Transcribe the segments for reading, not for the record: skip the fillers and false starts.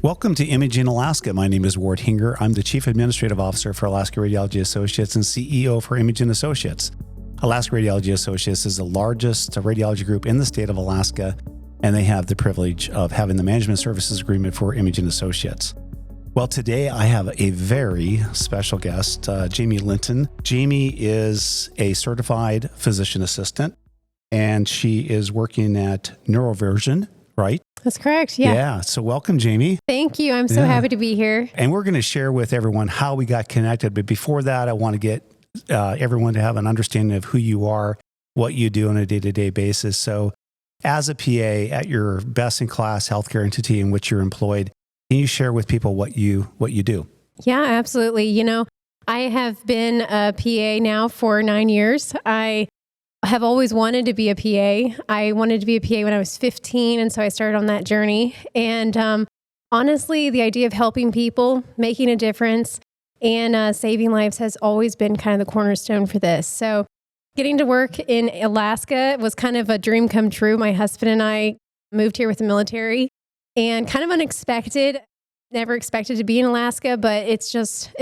Welcome to Imaging Alaska. My name is Ward Hinger. I'm the Chief Administrative Officer for Alaska Radiology Associates and CEO for Imaging Associates. Alaska Radiology Associates is the largest radiology group in the state of Alaska, and they have the privilege of having the management services agreement for Imaging Associates. Well, today I have a very special guest, Jamie Lytton. Jamie is a certified physician assistant, and she is working at Neuroversion, right? That's correct. Yeah. Yeah. So welcome, Jamie. Thank you. I'm so happy to be here. And we're going to share with everyone how we got connected. But before that, I want to get everyone to have an understanding of who you are, what you do on a day-to-day basis. So as a PA at your best-in-class healthcare entity in which you're employed, can you share with people what you do? Yeah, absolutely. You know, I have been a PA now for 9 years. I have always wanted to be a PA. I wanted to be a PA when I was 15, and so I started on that journey. And honestly, the idea of helping people, making a difference, and saving lives has always been kind of the cornerstone for this. So getting to work in Alaska was kind of a dream come true. My husband and I moved here with the military, and kind of unexpected. Never expected to be in Alaska, but it's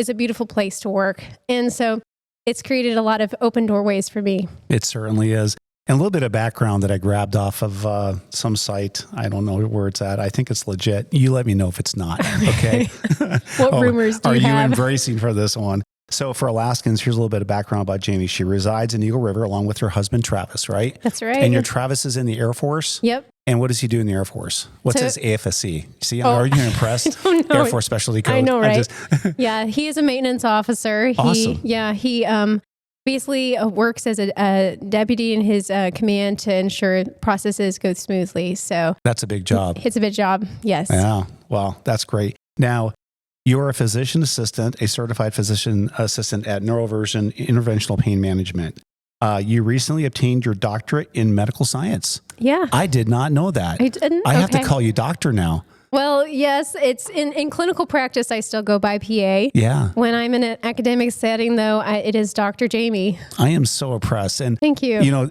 a beautiful place to work. And so it's created a lot of open doorways for me. It certainly is. And a little bit of background that I grabbed off of some site. I don't know where it's at. I think it's legit. You let me know if it's not. Okay. What rumors do you have? Are you embracing for this one? So for Alaskans, here's a little bit of background about Jamie. She resides in Eagle River along with her husband, Travis, right? That's right. And your Travis is in the Air Force? Yep. And what does he do in the Air Force? What's his AFSC? See, are you impressed? I don't know. Air Force Specialty Code. I know, right? Yeah, he is a maintenance officer. Awesome. He basically works as a deputy in his command to ensure processes go smoothly. So that's a big job. It's a big job, yes. Yeah, well, that's great. Now, you're a physician assistant, a certified physician assistant at Neuroversion Interventional Pain Management. You recently obtained your doctorate in medical science. Yeah. I did not know that. I didn't? I have to call you doctor now. Well, yes, it's in clinical practice, I still go by PA. Yeah. When I'm in an academic setting, though, it is Dr. Jamie. I am so impressed. And thank you. You know,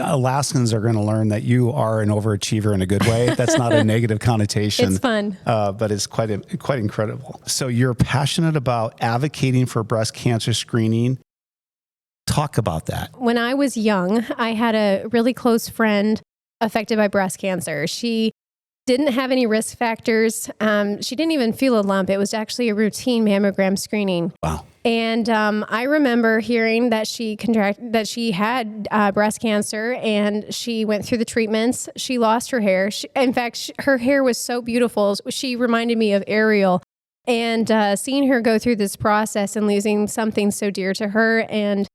Alaskans are going to learn that you are an overachiever in a good way. That's not a negative connotation. It's fun. But it's quite incredible. So you're passionate about advocating for breast cancer screening. Talk about that. When I was young, I had a really close friend affected by breast cancer. She didn't have any risk factors. She didn't even feel a lump. It was actually a routine mammogram screening. Wow. And I remember hearing that she had breast cancer, and she went through the treatments. She lost her hair. In fact, her hair was so beautiful. She reminded me of Ariel. And seeing her go through this process and losing something so dear to her, and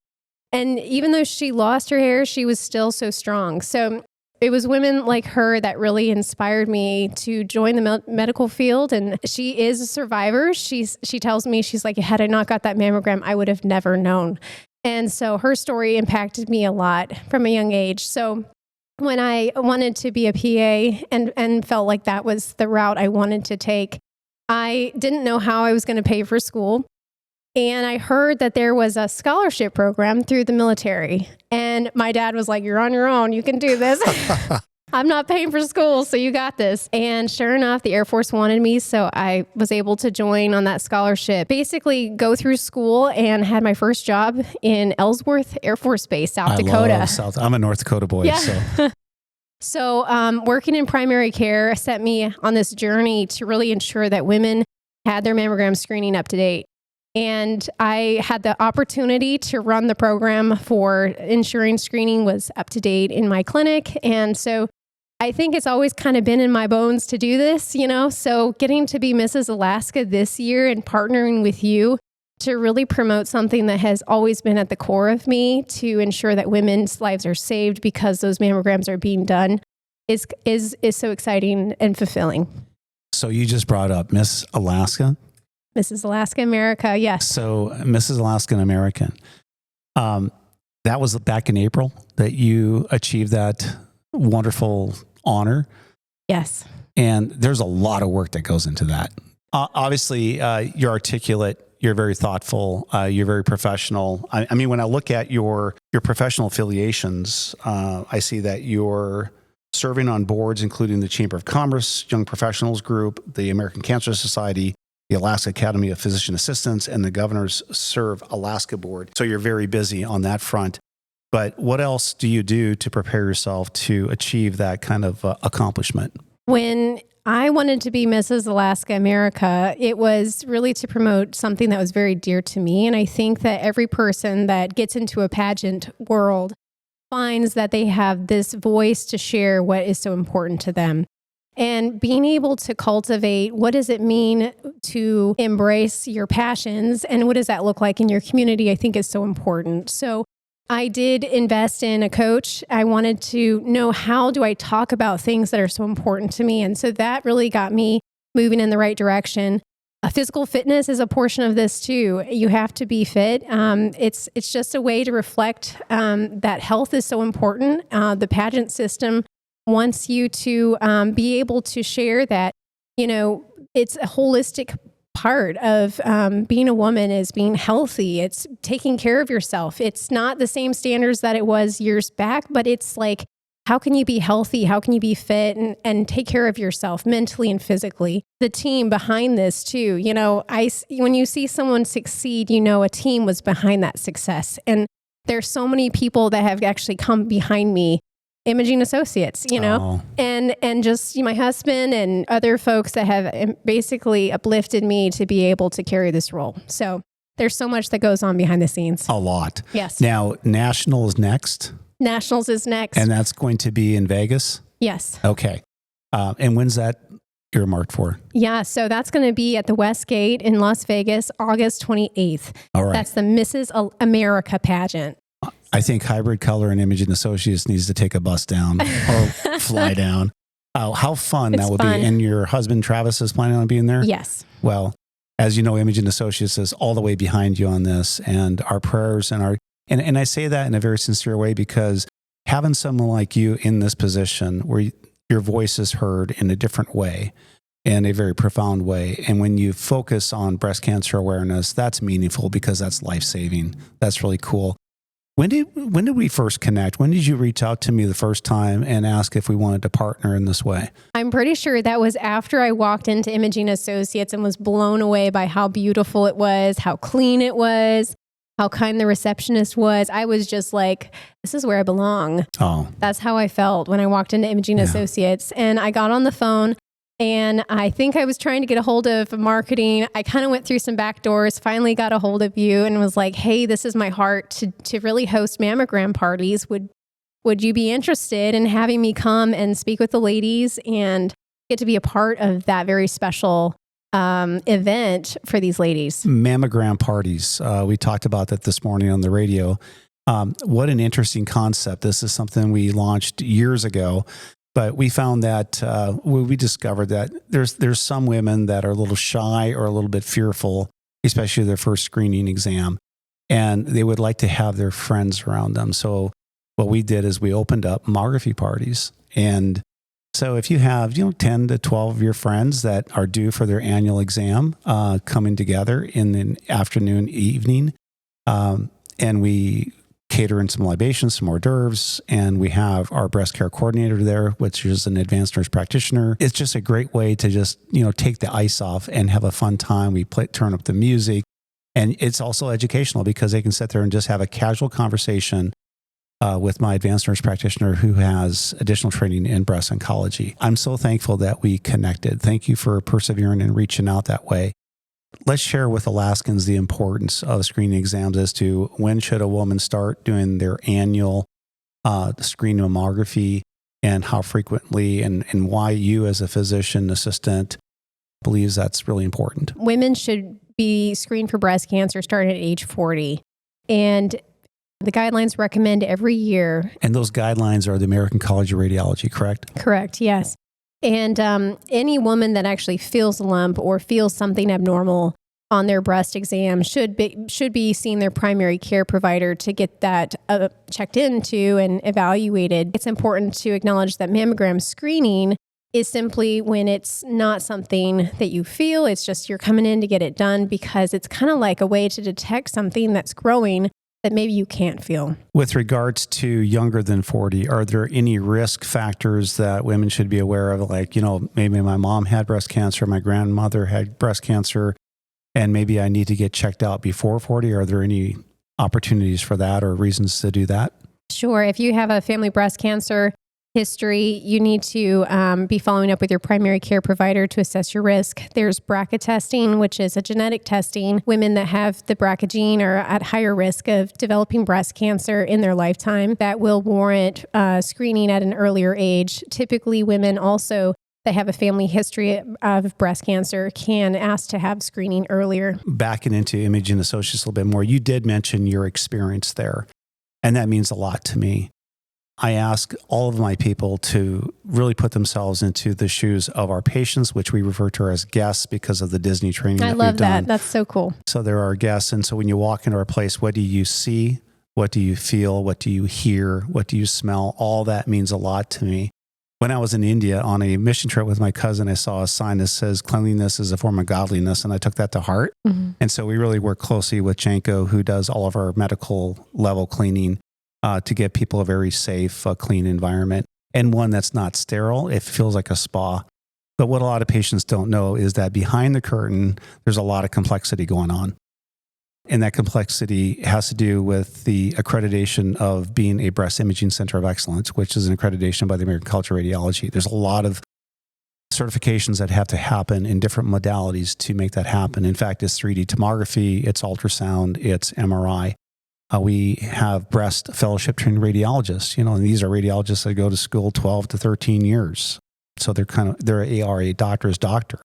even though she lost her hair, she was still so strong. So it was women like her that really inspired me to join the medical field. And she is a survivor. She tells me, she's like, had I not got that mammogram, I would have never known. And so her story impacted me a lot from a young age. So when I wanted to be a PA and felt like that was the route I wanted to take, I didn't know how I was going to pay for school. And I heard that there was a scholarship program through the military. And my dad was like, you're on your own. You can do this. I'm not paying for school, so you got this. And sure enough, the Air Force wanted me, so I was able to join on that scholarship. Basically, go through school and had my first job in Ellsworth Air Force Base, South Dakota. I'm a North Dakota boy. Yeah. So working in primary care set me on this journey to really ensure that women had their mammogram screening up to date. And I had the opportunity to run the program for ensuring screening was up to date in my clinic. And so I think it's always kind of been in my bones to do this, you know. So getting to be Mrs. Alaska this year and partnering with you to really promote something that has always been at the core of me to ensure that women's lives are saved because those mammograms are being done is so exciting and fulfilling. So you just brought up Miss Alaska. Mrs. Alaska America, yes. So Mrs. Alaska American, that was back in April that you achieved that wonderful honor. Yes. And there's a lot of work that goes into that. Obviously, you're articulate, you're very thoughtful, you're very professional. I mean, when I look at your professional affiliations, I see that you're serving on boards including the Chamber of Commerce, Young Professionals Group, the American Cancer Society, the Alaska Academy of Physician Assistants, and the Governor's Serve Alaska Board. So you're very busy on that front. But what else do you do to prepare yourself to achieve that kind of accomplishment? When I wanted to be Mrs. Alaska America, it was really to promote something that was very dear to me. And I think that every person that gets into a pageant world finds that they have this voice to share what is so important to them. And being able to cultivate, what does it mean to embrace your passions and what does that look like in your community, I think is so important. So I did invest in a coach. I wanted to know, how do I talk about things that are so important to me? And so that really got me moving in the right direction. Physical fitness is a portion of this too. You have to be fit. It's just a way to reflect that health is so important. The pageant system wants you to be able to share that, it's a holistic part of being a woman is being healthy. It's taking care of yourself. It's not the same standards that it was years back, but it's like, how can you be healthy? How can you be fit and take care of yourself mentally and physically? The team behind this too, when you see someone succeed, a team was behind that success. And there's so many people that have actually come behind me, Imaging Associates, and just my husband and other folks that have basically uplifted me to be able to carry this role. So there's so much that goes on behind the scenes. A lot. Yes. Now, National is next. Nationals is next. And that's going to be in Vegas? Yes. Okay. And when's that earmarked for? Yeah, so that's going to be at the Westgate in Las Vegas, August 28th. All right. That's the Mrs. America pageant. I think Hybrid Color and Imaging Associates needs to take a bus down or fly down. How fun that would be. And your husband, Travis, is planning on being there? Yes. Well, as you know, Imaging Associates is all the way behind you on this, and our prayers and I say that in a very sincere way, because having someone like you in this position where your voice is heard in a different way, in a very profound way. And when you focus on breast cancer awareness, that's meaningful because that's life-saving. That's really cool. When did we first connect? When did you reach out to me the first time and ask if we wanted to partner in this way? I'm pretty sure that was after I walked into Imaging Associates and was blown away by how beautiful it was, how clean it was, how kind the receptionist was. I was just like, this is where I belong. Oh. That's how I felt when I walked into Imaging Associates. And I got on the phone and I think I was trying to get a hold of marketing. I kind of went through some back doors, finally got a hold of you and was like, hey, this is my heart to really host mammogram parties. Would you be interested in having me come and speak with the ladies and get to be a part of that very special event for these ladies? Mammogram parties. We talked about that this morning on the radio. What an interesting concept. This is something we launched years ago, but we found that we discovered that there's some women that are a little shy or a little bit fearful, especially their first screening exam, and they would like to have their friends around them. So what we did is we opened up mammography parties. And so if you have, 10 to 12 of your friends that are due for their annual exam coming together in the afternoon, evening, and we cater in some libations, some hors d'oeuvres, and we have our breast care coordinator there, which is an advanced nurse practitioner. It's just a great way to just, take the ice off and have a fun time. We turn up the music, and it's also educational because they can sit there and just have a casual conversation with my advanced nurse practitioner who has additional training in breast oncology. I'm so thankful that we connected. Thank you for persevering and reaching out that way. Let's share with Alaskans the importance of screening exams as to when should a woman start doing their annual screening mammography and how frequently and why you as a physician assistant believes that's really important. Women should be screened for breast cancer starting at age 40. And the guidelines recommend every year. And those guidelines are the American College of Radiology, correct? Correct, yes. And any woman that actually feels a lump or feels something abnormal on their breast exam should be seeing their primary care provider to get that checked into and evaluated. It's important to acknowledge that mammogram screening is simply when it's not something that you feel, it's just you're coming in to get it done because it's kind of like a way to detect something that's growing that maybe you can't feel. With regards to younger than 40, are there any risk factors that women should be aware of? Like, maybe my mom had breast cancer, my grandmother had breast cancer, and maybe I need to get checked out before 40. Are there any opportunities for that or reasons to do that? Sure. If you have a family breast cancer history, you need to be following up with your primary care provider to assess your risk. There's BRCA testing, which is a genetic testing. Women that have the BRCA gene are at higher risk of developing breast cancer in their lifetime. That will warrant screening at an earlier age. Typically, women also that have a family history of breast cancer can ask to have screening earlier. Backing into Imaging Associates a little bit more, you did mention your experience there, and that means a lot to me. I ask all of my people to really put themselves into the shoes of our patients, which we refer to as guests because of the Disney training that we've done. I love that. That's so cool. So there are guests. And so when you walk into our place, what do you see? What do you feel? What do you hear? What do you smell? All that means a lot to me. When I was in India on a mission trip with my cousin, I saw a sign that says cleanliness is a form of godliness. And I took that to heart. Mm-hmm. And so we really work closely with Janko, who does all of our medical level cleaning, to get people a very safe, clean environment and one that's not sterile. It feels like a spa. But what a lot of patients don't know is that behind the curtain, there's a lot of complexity going on. And that complexity has to do with the accreditation of being a breast imaging center of excellence, which is an accreditation by the American College of Radiology. There's a lot of certifications that have to happen in different modalities to make that happen. In fact, it's 3D tomography, it's ultrasound, it's MRI. We have breast fellowship trained radiologists, and these are radiologists that go to school 12 to 13 years. So they're a doctor's doctor.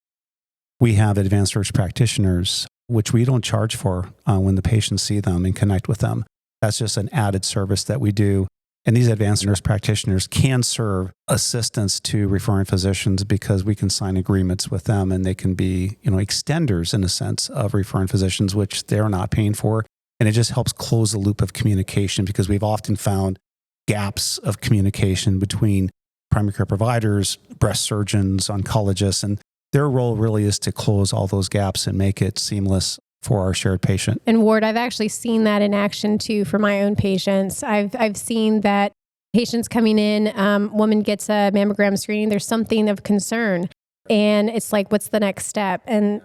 We have advanced nurse practitioners, which we don't charge for when the patients see them and connect with them. That's just an added service that we do. And these advanced nurse practitioners can serve assistance to referring physicians because we can sign agreements with them and they can be, extenders in a sense of referring physicians, which they're not paying for. And it just helps close the loop of communication because we've often found gaps of communication between primary care providers, breast surgeons, oncologists, and their role really is to close all those gaps and make it seamless for our shared patient. And Ward, I've actually seen that in action too for my own patients. I've seen that patients coming in, woman gets a mammogram screening, there's something of concern. And it's like, what's the next step? And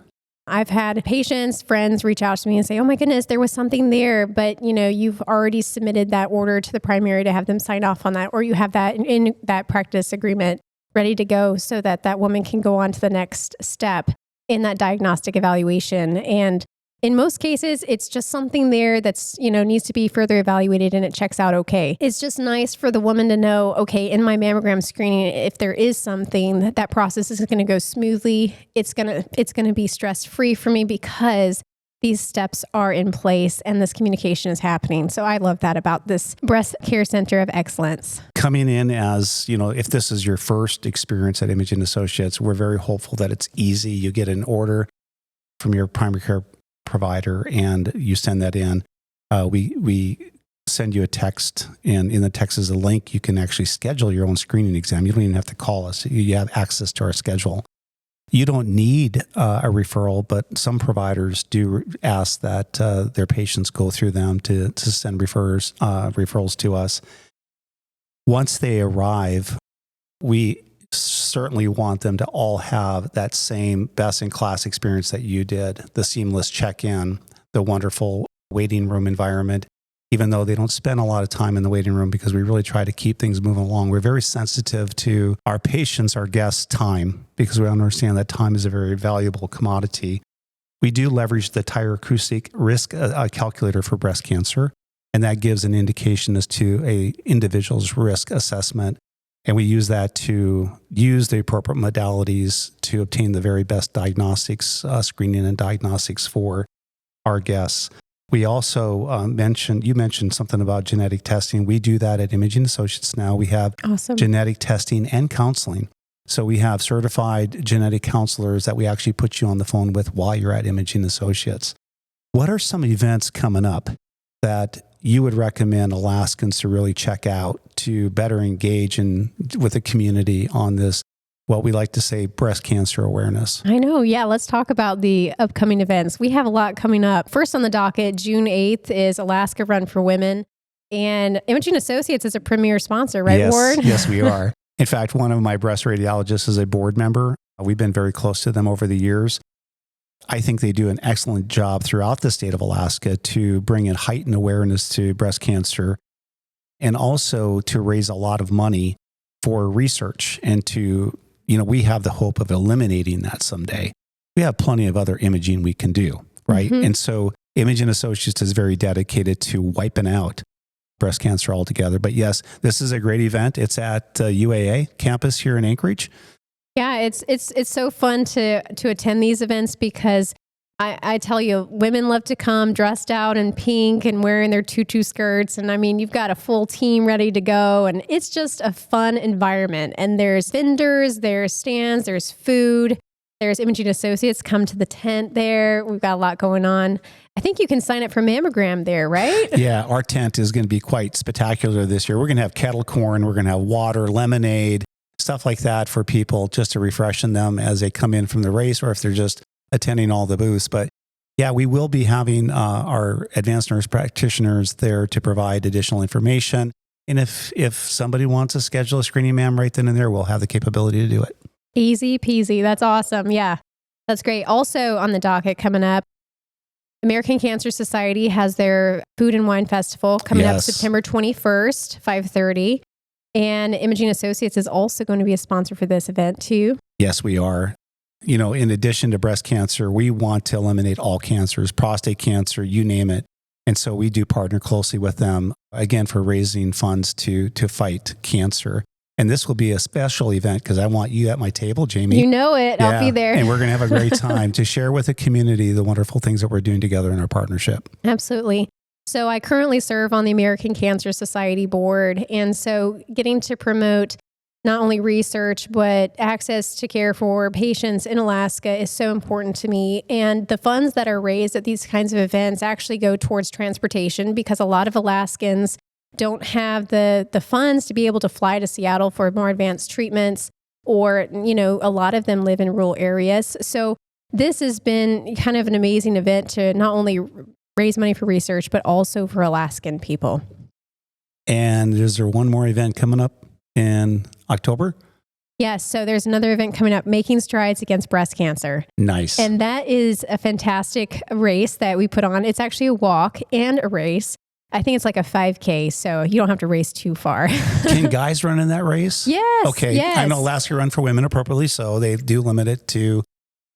I've had patients, friends reach out to me and say, oh my goodness, there was something there, but you've already submitted that order to the primary to have them sign off on that, or you have that in that practice agreement ready to go so that that woman can go on to the next step in that diagnostic evaluation. And in most cases, it's just something there that's, needs to be further evaluated and it checks out okay. It's just nice for the woman to know, okay, in my mammogram screening, if there is something, that process is going to go smoothly. It's going to be stress-free for me because these steps are in place and this communication is happening. So I love that about this breast care center of excellence. Coming in as, if this is your first experience at Imaging Associates, we're very hopeful that it's easy. You get an order from your primary care provider and you send that in. We send you a text, and in the text is a link. You can actually schedule your own screening exam. You don't even have to call us. You have access to our schedule. You don't need a referral, but some providers do ask that their patients go through them to send referrals to us. Once they arrive, we certainly want them to all have that same best-in-class experience that you did, the seamless check-in, the wonderful waiting room environment, even though they don't spend a lot of time in the waiting room because we really try to keep things moving along. We're very sensitive to our patients, our guests' time, because we understand that time is a very valuable commodity. We do leverage the tire acoustic risk calculator for breast cancer, and that gives an indication as to an individual's risk assessment. And we use that to use the appropriate modalities to obtain the very best diagnostics, screening and diagnostics for our guests. We also you mentioned something about genetic testing. We do that at Imaging Associates now. We have genetic testing and counseling. So we have certified genetic counselors that we actually put you on the phone with while you're at Imaging Associates. What are some events coming up that you would recommend Alaskans to really check out to better engage with the community on this what we like to say, breast cancer awareness. I know. Yeah. Let's talk about the upcoming events. We have a lot coming up. First on the docket, June 8th is Alaska Run for Women. And Imaging Associates is a premier sponsor, right, Ward? Yes, we are. In fact, one of my breast radiologists is a board member. We've been very close to them over the years. I think they do an excellent job throughout the state of Alaska to bring in heightened awareness to breast cancer and also to raise a lot of money for research and to, we have the hope of eliminating that someday. We have plenty of other imaging we can do, right? Mm-hmm. And so Imaging Associates is very dedicated to wiping out breast cancer altogether. But yes, this is a great event. It's at UAA campus here in Anchorage. Yeah, it's so fun to attend these events because I tell you, women love to come dressed out in pink and wearing their tutu skirts. And I mean, you've got a full team ready to go. And it's just a fun environment. And there's vendors, there's stands, there's food, there's Imaging Associates come to the tent there. We've got a lot going on. I think you can sign up for mammogram there, right? Yeah, our tent is going to be quite spectacular this year. We're going to have kettle corn, we're going to have water, lemonade, stuff like that for people just to refreshen them as they come in from the race or if they're just attending all the booths. But yeah, we will be having our advanced nurse practitioners there to provide additional information. And if somebody wants to schedule a screening mam right then and there, we'll have the capability to do it. Easy peasy. That's awesome. Yeah, that's great. Also on the docket coming up, American Cancer Society has their Food and Wine Festival coming up September 21st, 5:30. And Imaging Associates is also going to be a sponsor for this event too. Yes, we are. In addition to breast cancer, we want to eliminate all cancers, prostate cancer, you name it. And so we do partner closely with them, again, for raising funds to fight cancer. And this will be a special event because I want you at my table, Jamie. You know it. Yeah. I'll be there. And we're going to have a great time to share with the community the wonderful things that we're doing together in our partnership. Absolutely. So I currently serve on the American Cancer Society board. And so getting to promote not only research, but access to care for patients in Alaska is so important to me. And the funds that are raised at these kinds of events actually go towards transportation because a lot of Alaskans don't have the funds to be able to fly to Seattle for more advanced treatments, or, a lot of them live in rural areas. So this has been kind of an amazing event to not only raise money for research, but also for Alaskan people. And is there one more event coming up in October? Yes. So there's another event coming up, Making Strides Against Breast Cancer. Nice. And that is a fantastic race that we put on. It's actually a walk and a race. I think it's like a 5K, so you don't have to race too far. Can guys run in that race? Yes. Okay. Yes. I know Alaska Run for Women appropriately so. They do limit it to,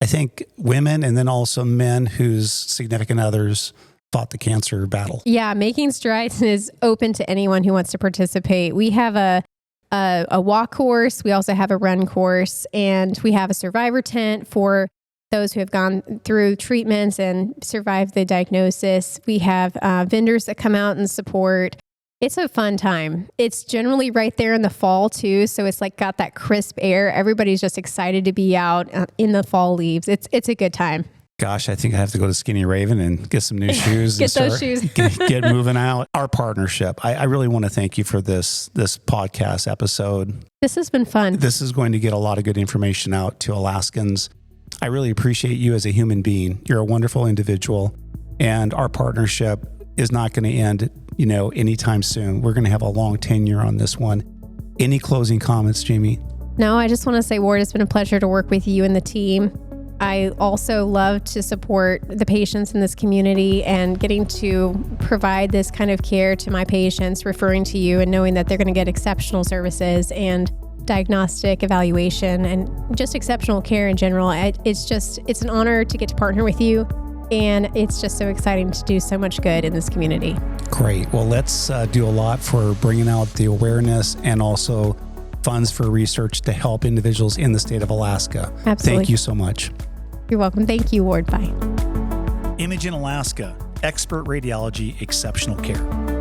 I think, women and then also men whose significant others fought the cancer battle. Yeah. Making Strides is open to anyone who wants to participate. We have a walk course. We also have a run course, and we have a survivor tent for those who have gone through treatments and survived the diagnosis. We have vendors that come out and support. It's a fun time. It's generally right there in the fall too. So it's like got that crisp air. Everybody's just excited to be out in the fall leaves. It's a good time. Gosh, I think I have to go to Skinny Raven and get some new shoes. Get those shoes. Get moving out. Our partnership. I really want to thank you for this podcast episode. This has been fun. This is going to get a lot of good information out to Alaskans. I really appreciate you as a human being. You're a wonderful individual, and our partnership is not going to end, anytime soon. We're going to have a long tenure on this one. Any closing comments, Jamie? No, I just want to say, Ward, it's been a pleasure to work with you and the team. I also love to support the patients in this community and getting to provide this kind of care to my patients, referring to you and knowing that they're going to get exceptional services and diagnostic evaluation and just exceptional care in general. It's an honor to get to partner with you, and it's just so exciting to do so much good in this community. Great. Well, let's do a lot for bringing out the awareness and also funds for research to help individuals in the state of Alaska. Absolutely. Thank you so much. You're welcome. Thank you, Ward. Bye. Imaging Alaska, expert radiology, exceptional care.